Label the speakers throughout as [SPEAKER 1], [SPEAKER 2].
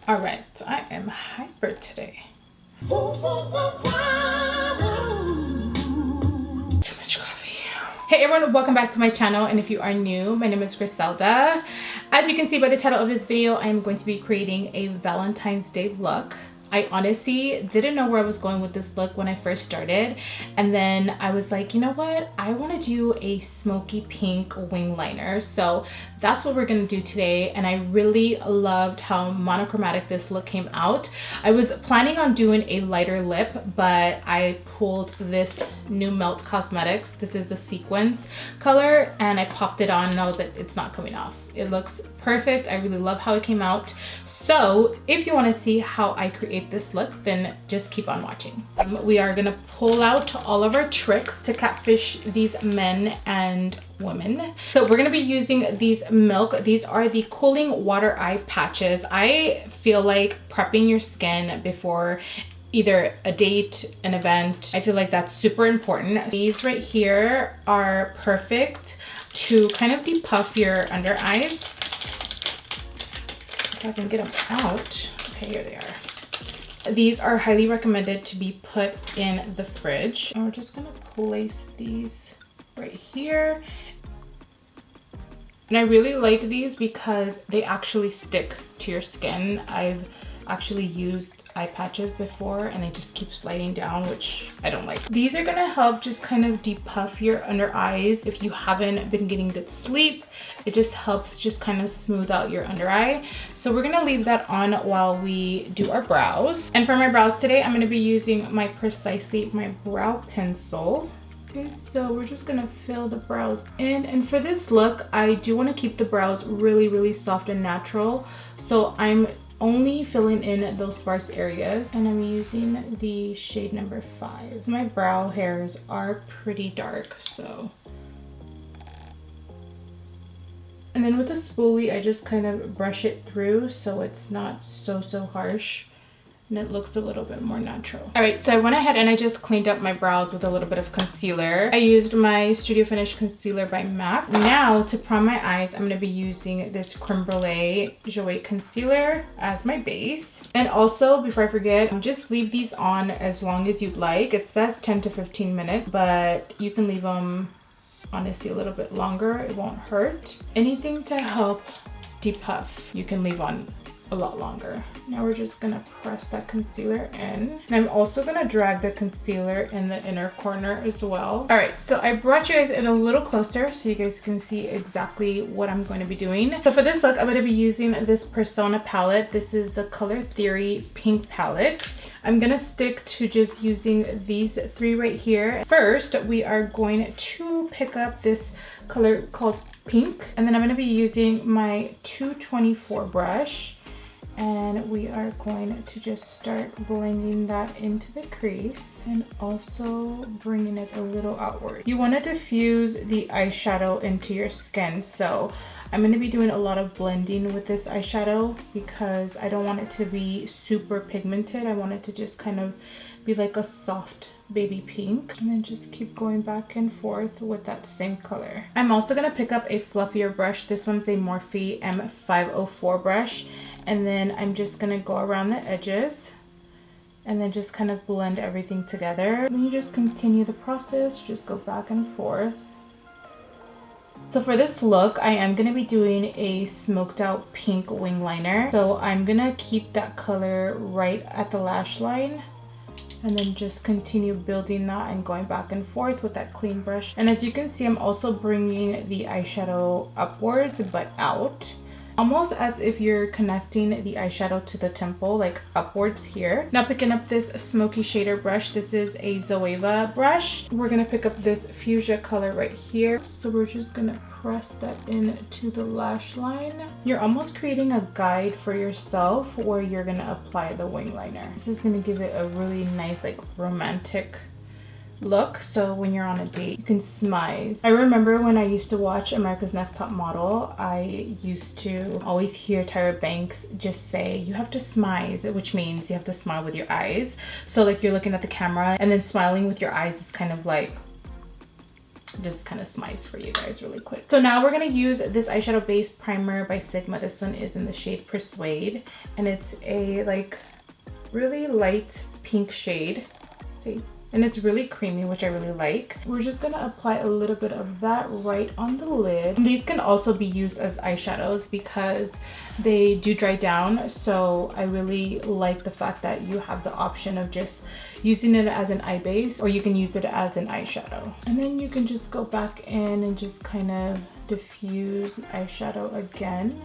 [SPEAKER 1] All right, I am hyper today. Too much coffee. Hey everyone, welcome back to my channel, and if you are new, my name is Griselda. As you can see by the title of this video, I am going to be creating a Valentine's Day look. I honestly didn't know where I was going with this look when I first started, and then I was like, you know what, I want to do a smoky pink wing liner. So that's what we're gonna do today, and I really loved how monochromatic this look came out. I was planning on doing a lighter lip, but I pulled this new Nars Cosmetics. This is the sequins color, and I popped it on and I was like, it's not coming off. It looks perfect. I really love how it came out. So if you want to see how I create this look, then just keep on watching. We are gonna pull out all of our tricks to catfish these men and women. So we're gonna be using these Milk. These are the cooling water eye patches. I feel like prepping your skin before either a date, an event, I feel like that's super important. These right here are perfect to kind of depuff your under eyes. If I can get them out. Okay, here they are. These are highly recommended to be put in the fridge. And we're just gonna place these right here. And I really like these because they actually stick to your skin. I've actually used eye patches before and they just keep sliding down, which I don't like. These are gonna help just kind of depuff your under eyes. If you haven't been getting good sleep, it just helps just kind of smooth out your under eye. So we're gonna leave that on while we do our brows. And for my brows today, I'm gonna be using my Precisely my brow pencil. Okay, so we're just gonna fill the brows in, and for this look I do want to keep the brows really soft and natural, so I'm only filling in those sparse areas, and I'm using the shade number 5. My brow hairs are pretty dark, so. And then with the spoolie I just kind of brush it through so it's not so harsh, and it looks a little bit more natural. All right, so I went ahead and I just cleaned up my brows with a little bit of concealer. I used my Studio Finish concealer by MAC. Now to prime my eyes, I'm gonna be using this Crème Brûlée Jouer concealer as my base. And also, before I forget, just leave these on as long as you'd like. It says 10 to 15 minutes, but you can leave them honestly a little bit longer. It won't hurt. Anything to help depuff, you can leave on a lot longer. Now we're just gonna press that concealer in, and I'm also gonna drag the concealer in the inner corner as well. All right, so I brought you guys in a little closer so you guys can see exactly what I'm going to be doing. So for this look, I'm going to be using this Pérsona palette. This is the Color Theory pink palette. I'm gonna stick to just using these 3 right here. First, we are going to pick up this color called Pink, and then I'm gonna be using my 224 brush, and we are going to just start blending that into the crease and also bringing it a little outward. You want to diffuse the eyeshadow into your skin, so I'm going to be doing a lot of blending with this eyeshadow because I don't want it to be super pigmented. I want it to just kind of be like a soft baby pink, and then just keep going back and forth with that same color. I'm also going to pick up a fluffier brush. This one's a Morphe M504 brush, and then I'm just gonna go around the edges and then just kind of blend everything together. Then you just continue the process, just go back and forth. So for this look, I am gonna be doing a smoked out pink wing liner. So I'm gonna keep that color right at the lash line and then just continue building that and going back and forth with that clean brush. And as you can see, I'm also bringing the eyeshadow upwards but out, almost as if you're connecting the eyeshadow to the temple, like upwards here. Now picking up this smoky shader brush. This is a Zoeva brush. We're gonna pick up this fuchsia color right here. So we're just gonna press that into the lash line. You're almost creating a guide for yourself where you're gonna apply the wing liner. This is gonna give it a really nice, like, romantic look, so when you're on a date you can smize. I remember when I used to watch America's Next Top Model, I used to always hear Tyra Banks just say you have to smize, which means you have to smile with your eyes. So like you're looking at the camera and then smiling with your eyes is kind of like just kind of smize for you guys really quick. So now we're gonna use this eyeshadow base primer by Sigma. This one is in the shade Persuade, and it's a like really light pink shade. See? And it's really creamy, which I really like. We're just gonna apply a little bit of that right on the lid. These can also be used as eyeshadows because they do dry down. So I really like the fact that you have the option of just using it as an eye base, or you can use it as an eyeshadow. And then you can just go back in and just kind of diffuse the eyeshadow again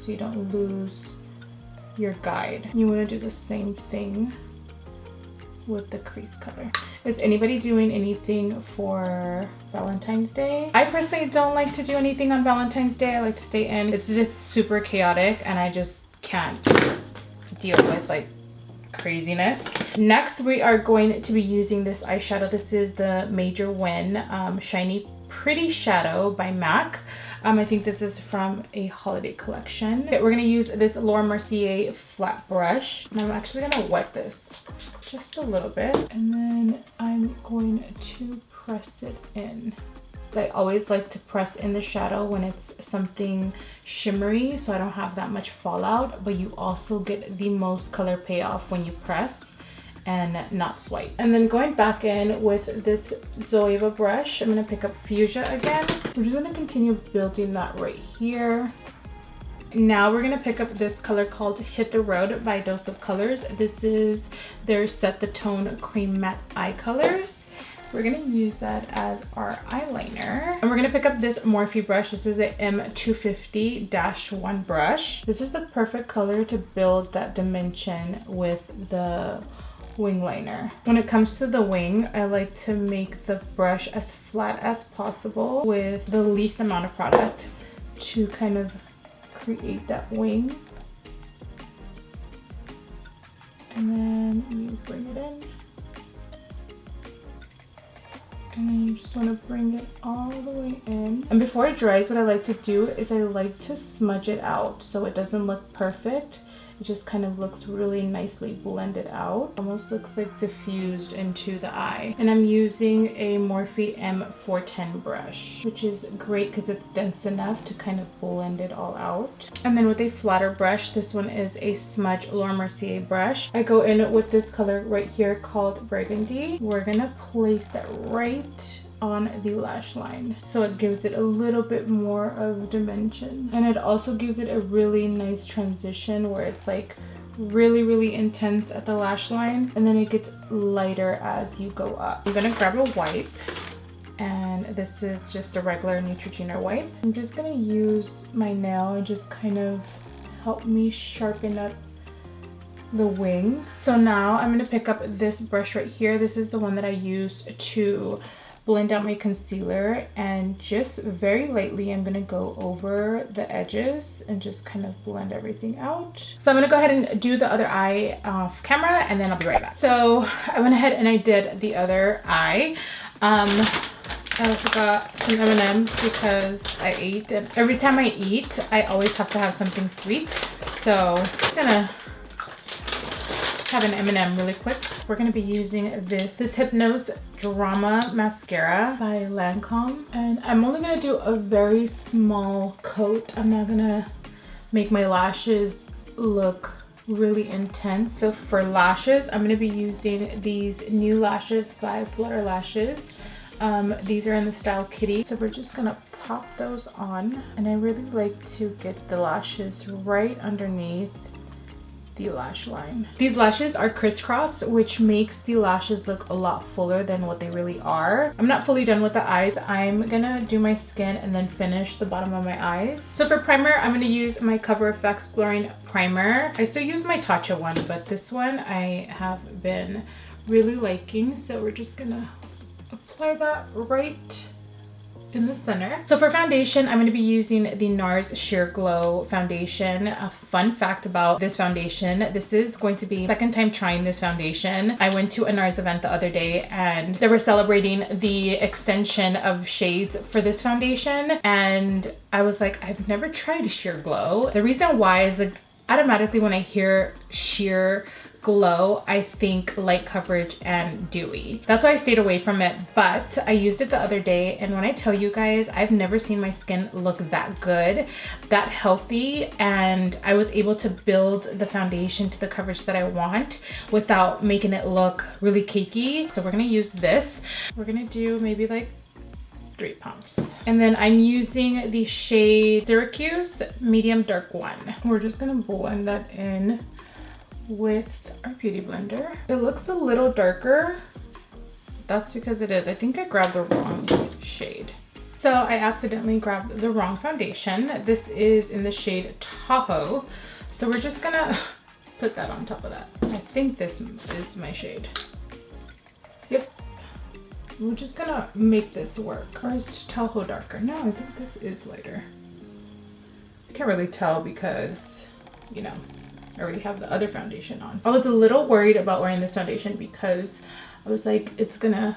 [SPEAKER 1] so you don't lose your guide. You wanna do the same thing with the crease color. Is anybody doing anything for Valentine's Day? I personally don't like to do anything on Valentine's Day. I like to stay in. It's just super chaotic and I just can't deal with like craziness. Next, we are going to be using this eyeshadow. This is the Major Win Shiny Pretty Shadow by MAC. I think this is from a holiday collection. Okay, we're gonna use this Laura Mercier flat brush. And I'm actually gonna wet this just a little bit. And then I'm going to press it in. I always like to press in the shadow when it's something shimmery so I don't have that much fallout, but you also get the most color payoff when you press and not swipe. And then going back in with this Zoeva brush, I'm gonna pick up Fuchsia again. I'm just gonna continue building that right here. Now we're gonna pick up this color called Hit the Road by Dose of Colors. This is their Set the Tone Cream Matte Eye Colors. We're gonna use that as our eyeliner. And we're gonna pick up this Morphe brush. This is a M250-1 brush. This is the perfect color to build that dimension with the wing liner. When it comes to the wing, I like to make the brush as flat as possible with the least amount of product to kind of create that wing. And then you bring it in. And then you just want to bring it all the way in. And before it dries, what I like to do is I like to smudge it out so it doesn't look perfect. It just kind of looks really nicely blended out. Almost looks like diffused into the eye. And I'm using a Morphe M410 brush, which is great because it's dense enough to kind of blend it all out. And then with a flatter brush, this one is a Smudge Laura Mercier brush. I go in with this color right here called Burgundy. We're gonna place that right on the lash line so it gives it a little bit more of dimension, and it also gives it a really nice transition where it's like really intense at the lash line and then it gets lighter as you go up. I'm gonna grab a wipe, and this is just a regular Neutrogena wipe. I'm just gonna use my nail and just kind of help me sharpen up the wing. So now I'm gonna pick up this brush right here. This is the one that I use to blend out my concealer, and just very lightly I'm gonna go over the edges and just kind of blend everything out. So I'm gonna go ahead and do the other eye off camera and then I'll be right back. So I went ahead and I did the other eye. I also got some M&Ms because I ate, and every time I eat I always have to have something sweet. So I'm just gonna have an M&M really quick. We're gonna be using this Hypnôse Drama Mascara by Lancôme, and I'm only gonna do a very small coat. I'm not gonna make my lashes look really intense. So for lashes, I'm gonna be using these new lashes by Flutter lashes. These are in the style Kitty. So we're just gonna pop those on, and I really like to get the lashes right underneath the lash line. These lashes are crisscross, which makes the lashes look a lot fuller than what they really are. I'm not fully done with the eyes. I'm gonna do my skin and then finish the bottom of my eyes. So for primer, I'm gonna use my CoverFX Blurring Primer. I still use my Tatcha one, but this one I have been really liking. So we're just gonna apply that right in the center. So for foundation, I'm going to be using the Nars Sheer Glow foundation. A fun fact about this foundation, this is going to be second time trying this foundation. I went to a Nars event the other day and they were celebrating the extension of shades for this foundation, and I was like, I've never tried Sheer Glow. The reason why is like automatically when I hear sheer glow, I think light coverage and dewy. That's why I stayed away from it, but I used it the other day, and when I tell you guys, I've never seen my skin look that good, that healthy, and I was able to build the foundation to the coverage that I want without making it look really cakey. So we're gonna use this. We're gonna do maybe like 3 pumps. And then I'm using the shade Syracuse Medium Dark 1. We're just gonna blend that in with our beauty blender. It looks a little darker. That's because it is. I think I grabbed the wrong shade. So I accidentally grabbed the wrong foundation. This is in the shade Tahoe. So we're just gonna put that on top of that. I think this is my shade. Yep. We're just gonna make this work. Or is Tahoe darker? No, I think this is lighter. I can't really tell because, you know, I already have the other foundation on. I was a little worried about wearing this foundation because I was like, it's gonna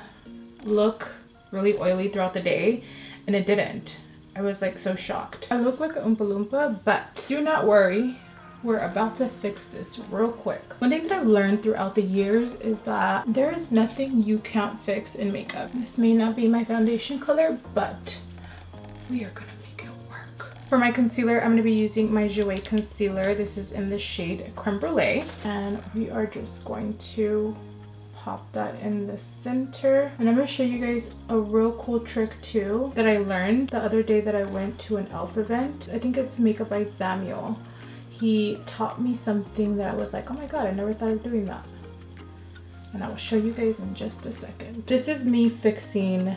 [SPEAKER 1] look really oily throughout the day, and it didn't. I was like so shocked. I look like an Oompa Loompa, but do not worry. We're about to fix this real quick. One thing that I've learned throughout the years is that there is nothing you can't fix in makeup. This may not be my foundation color, but we are gonna make it work. For my concealer, I'm gonna be using my Jouer concealer. This is in the shade Creme Brûlée. And we are just going to pop that in the center. And I'm gonna show you guys a real cool trick too that I learned the other day that I went to an e.l.f. event. I think it's Makeup by Samuel. He taught me something that I was like, oh my god, I never thought of doing that. And I will show you guys in just a second. This is me fixing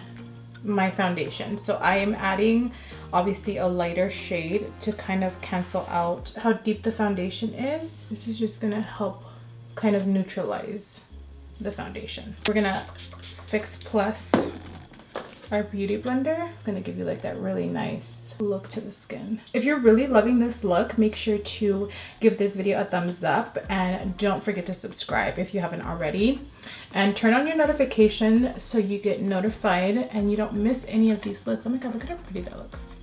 [SPEAKER 1] my foundation. So I am adding obviously a lighter shade to kind of cancel out how deep the foundation is. This is just gonna help kind of neutralize the foundation. We're gonna Fix Plus our beauty blender. It's gonna give you like that really nice look to the skin. If you're really loving this look, make sure to give this video a thumbs up and don't forget to subscribe if you haven't already, and turn on your notification so you get notified and you don't miss any of these looks. Oh my god, look at how pretty that looks.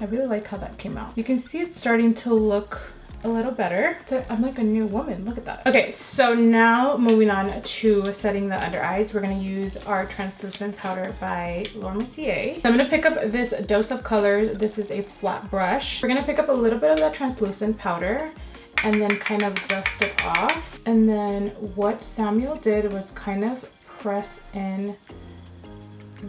[SPEAKER 1] I really like how that came out. You can see it's starting to look a little better. I'm like a new woman, look at that. Okay, so now moving on to setting the under eyes, we're gonna use our translucent powder by Laura Mercier. So I'm gonna pick up this Dose of Colors. This is a flat brush. We're gonna pick up a little bit of that translucent powder and then kind of dust it off. And then what Samuel did was kind of press in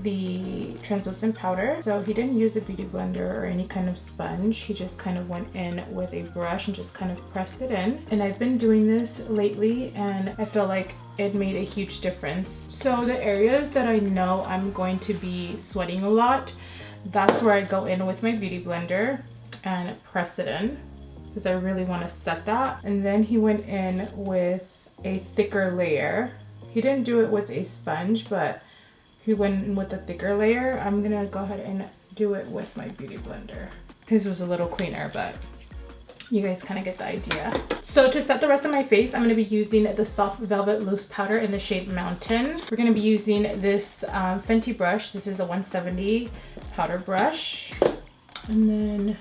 [SPEAKER 1] the translucent powder. So he didn't use a beauty blender or any kind of sponge. He just kind of went in with a brush and just kind of pressed it in. And I've been doing this lately and I feel like it made a huge difference. So the areas that I know I'm going to be sweating a lot, that's where I go in with my beauty blender and press it in because I really want to set that. And then he went in with a thicker layer. He didn't do it with a sponge, but he went in with a thicker layer. I'm gonna go ahead and do it with my beauty blender. His was a little cleaner, but you guys kind of get the idea. So to set the rest of my face, I'm gonna be using the Soft Velvet Loose Powder in the shade Mountain. We're gonna be using this Fenty brush. This is the 170 powder brush. And then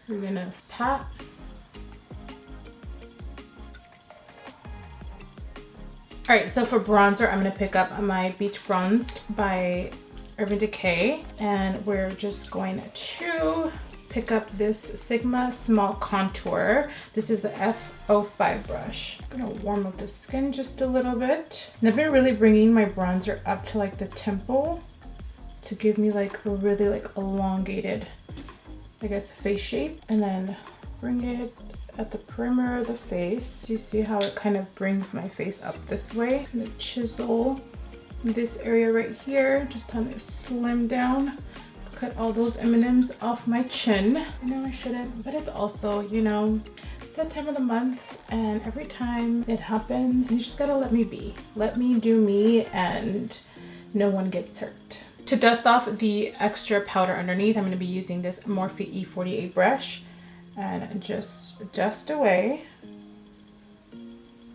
[SPEAKER 1] we're gonna pat. All right, so for bronzer, I'm gonna pick up my Beach Bronzed by Urban Decay, and we're just going to pick up this Sigma Small Contour. This is the F05 brush. I'm gonna warm up the skin just a little bit. And I've been really bringing my bronzer up to like the temple to give me like a really like elongated, I guess, face shape, and then bring it at the perimeter of the face. You see how it kind of brings my face up this way. I'm gonna chisel this area right here, just kind of slim down, cut all those M&Ms off my chin. I know I shouldn't, but it's also, you know, it's that time of the month, and every time it happens, you just gotta let me be. Let me do me, and no one gets hurt. To dust off the extra powder underneath, I'm gonna be using this Morphe E48 brush and just dust away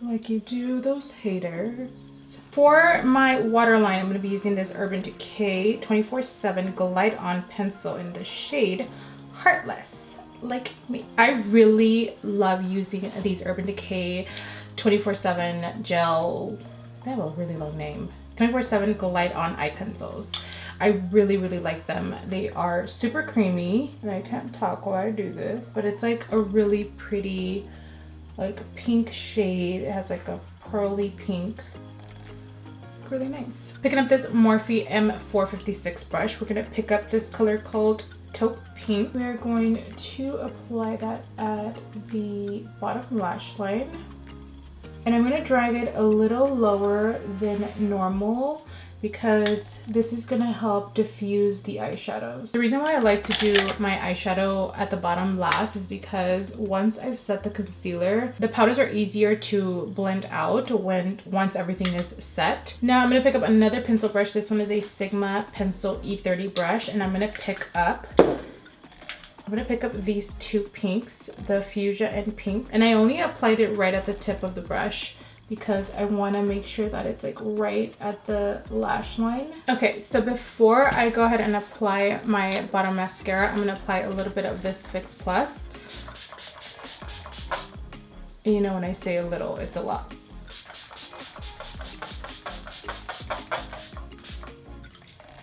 [SPEAKER 1] like you do those haters. For my waterline, I'm going to be using this Urban Decay 24/7 Glide On pencil in the shade Heartless, like me. I really love using these Urban Decay 24/7 gel, they have a really long name, 24/7 glide on eye pencils. I really like them. They are super creamy, and I can't talk while I do this, but it's like a really pretty like pink shade. It has like a pearly pink. It's really nice. Picking up this Morphe M456 brush, we're gonna pick up this color called Taupe Pink. We're going to apply that at the bottom lash line, and I'm gonna drag it a little lower than normal because this is gonna help diffuse the eyeshadows. The reason why I like to do my eyeshadow at the bottom last is because once I've set the concealer, the powders are easier to blend out once everything is set. Now I'm gonna pick up another pencil brush. This one is a Sigma Pencil E30 brush, and I'm gonna pick up these two pinks, the Fuchsia and Pink, and I only applied it right at the tip of the brush because I want to make sure that it's like right at the lash line. Okay, so before I go ahead and apply my bottom mascara, I'm gonna apply a little bit of this Fix Plus. And you know, when I say a little, it's a lot.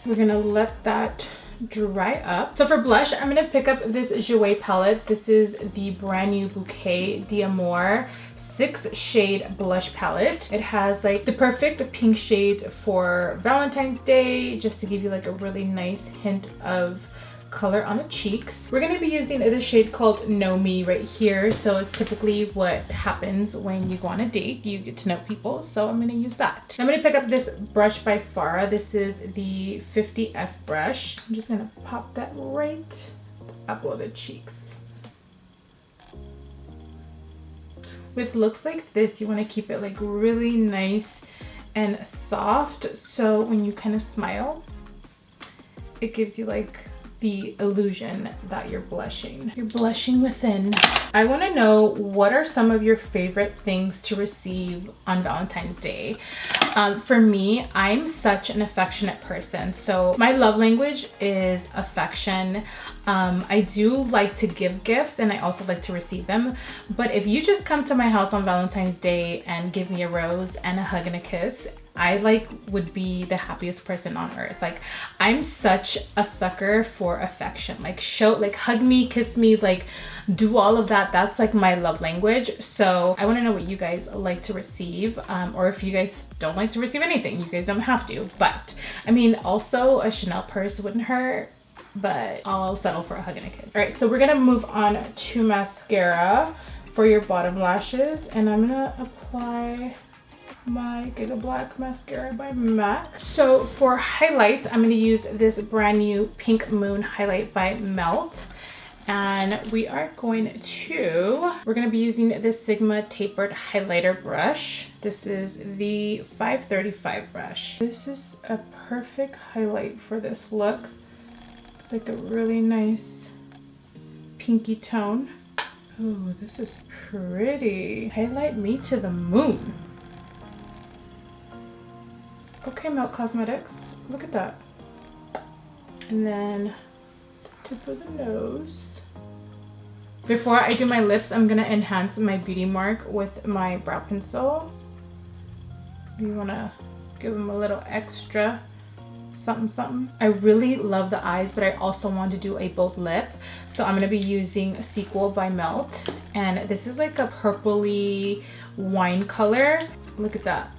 [SPEAKER 1] We're gonna let that dry up. So for blush, I'm gonna pick up this Jouer palette. This is the brand new Bouquet d'Amour 6-shade blush palette. It has like the perfect pink shades for Valentine's Day, just to give you like a really nice hint of color on the cheeks. We're going to be using the shade called Know Me right here. So it's typically what happens when you go on a date. You get to know people. So I'm going to use that. I'm going to pick up this brush by Farah. This is the 50F brush. I'm just going to pop that right at the apple of the cheeks. With looks like this, you want to keep it like really nice and soft, so when you kind of smile, it gives you like the illusion that you're blushing. You're blushing within. I want to know, what are some of your favorite things to receive on Valentine's Day? For me, I'm such an affectionate person. So my love language is affection. I do like to give gifts, and I also like to receive them. But if you just come to my house on Valentine's Day and give me a rose and a hug and a kiss, I would be the happiest person on earth. Like, I'm such a sucker for affection. Like, hug me, kiss me, like do all of that. That's like my love language. So I want to know what you guys like to receive, or if you guys don't like to receive anything, you guys don't have to. But I mean, also a Chanel purse wouldn't hurt, but I'll settle for a hug and a kiss. All right, so we're gonna move on to mascara for your bottom lashes, and I'm gonna apply my Gigablack mascara by MAC. So for highlight, I'm going to use this brand new Pink Moon highlight by Melt, and we're going to be using this Sigma tapered highlighter brush. This is the 535 brush. This is a perfect highlight for this look. It's like a really nice pinky tone. Oh, this is pretty. Highlight me to the moon. Okay, Nars Cosmetics, look at that. And then the tip of the nose. Before I do my lips, I'm gonna enhance my beauty mark with my brow pencil. You wanna give them a little extra something. I really love the eyes, but I also want to do a both lip. So I'm gonna be using Sequel by Melt. And this is like a purpley wine color. Look at that.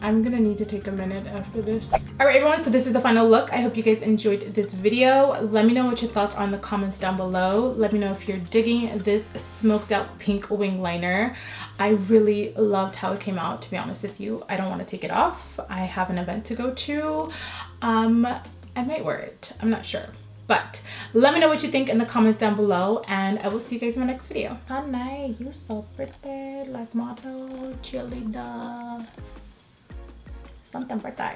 [SPEAKER 1] I'm gonna need to take a minute after this. All right, everyone, so this is the final look. I hope you guys enjoyed this video. Let me know what your thoughts are in the comments down below. Let me know if you're digging this smoked out pink wing liner. I really loved how it came out, to be honest with you. I don't want to take it off. I have an event to go to. I might wear it, I'm not sure. But let me know what you think in the comments down below, and I will see you guys in my next video. Honey, you so pretty, like model cheerleader. Something pretty.